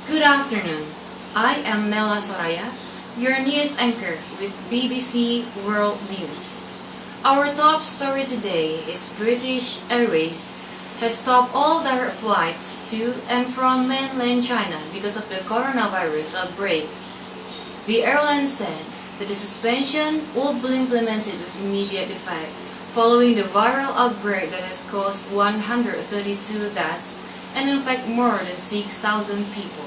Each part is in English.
Good afternoon. I am Nela Soraya, your news anchor with BBC World News. Our top story today is British Airways has stopped all direct flights to and from mainland China because of the coronavirus outbreak. The airline said that the suspension will be implemented with immediate effect following the viral outbreak that has caused 132 deaths and infected more than 6,000 people.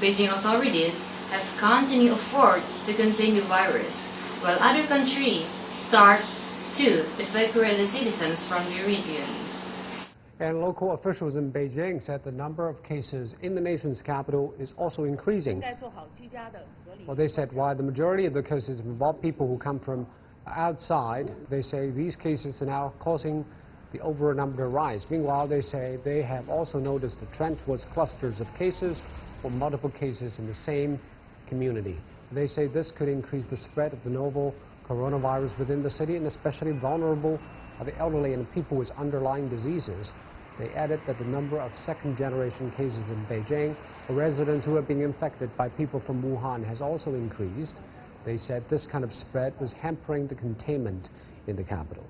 Beijing authorities have continued effort to contain the virus, while other countries start to evacuate the citizens from the region. And local officials in Beijing said the number of cases in the nation's capital is also increasing. Well, they said while the majority of the cases involve people who come from outside, they say these cases are now causing the overall number to rise. Meanwhile, they say they have also noticed a trend towards clusters of cases or multiple cases in the same community. They say this could increase the spread of the novel coronavirus within the city, and especially vulnerable are the elderly and people with underlying diseases. They added that the number of second-generation cases in Beijing, or residents who have been infected by people from Wuhan, has also increased. They said this kind of spread was hampering the containment in the capital.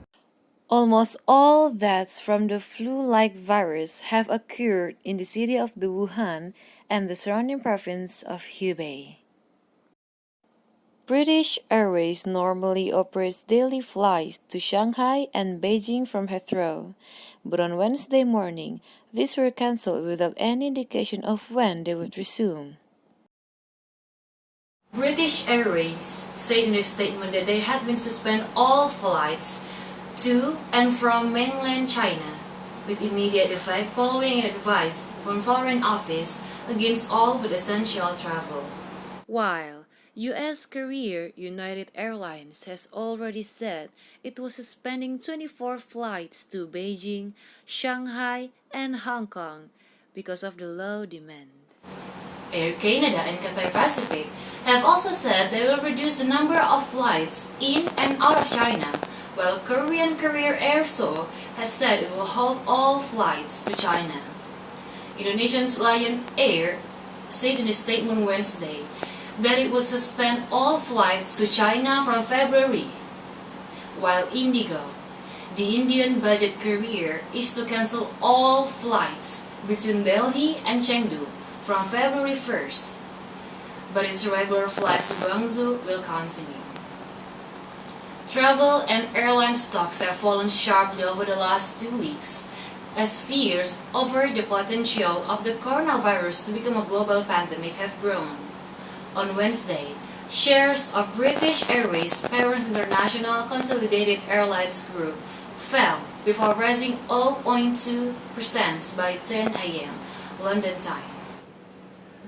Almost all deaths from the flu-like virus have occurred in the city of Wuhan and the surrounding province of Hubei. British Airways normally operates daily flights to Shanghai and Beijing from Heathrow, but on Wednesday morning, these were cancelled without any indication of when they would resume. British Airways said in a statement that they had been suspend all flights to and from mainland China with immediate effect following an advice from Foreign Office against all but essential travel. While U.S. carrier United Airlines has already said it was suspending 24 flights to Beijing, Shanghai, and Hong Kong because of the low demand. Air Canada and Cathay Pacific have also said they will reduce the number of flights in and out of China, while Korean carrier Airso has said it will halt all flights to China. Indonesian's Lion Air said in a statement Wednesday that it would suspend all flights to China from February, while Indigo, the Indian budget carrier, is to cancel all flights between Delhi and Chengdu from February 1st, but its regular flights to Guangzhou will continue. Travel and airline stocks have fallen sharply over the last 2 weeks as fears over the potential of the coronavirus to become a global pandemic have grown. On Wednesday, shares of British Airways parent international consolidated airlines group fell before rising 0.2% by 10 a.m. London time.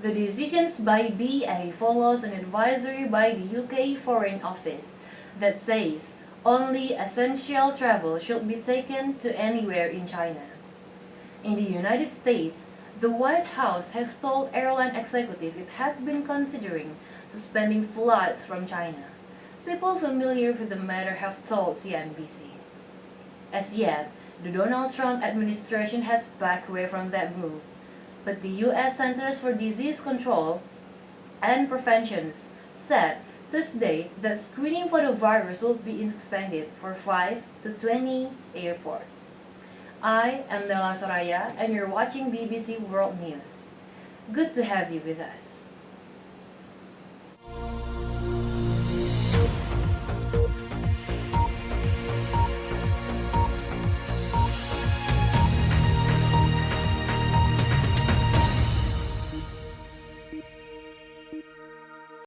The decisions by BA follows an advisory by the UK Foreign Office that says only essential travel should be taken to anywhere in China. In the United States, the White House has told airline executives it had been considering suspending flights from China. People familiar with the matter have told CNBC. As yet, the Donald Trump administration has backed away from that move, but the U.S. Centers for Disease Control and Prevention said Tuesday that screening for the virus will be expanded for 5 to 20 airports. I am Nela Soraya and you're watching BBC World News. Good to have you with us.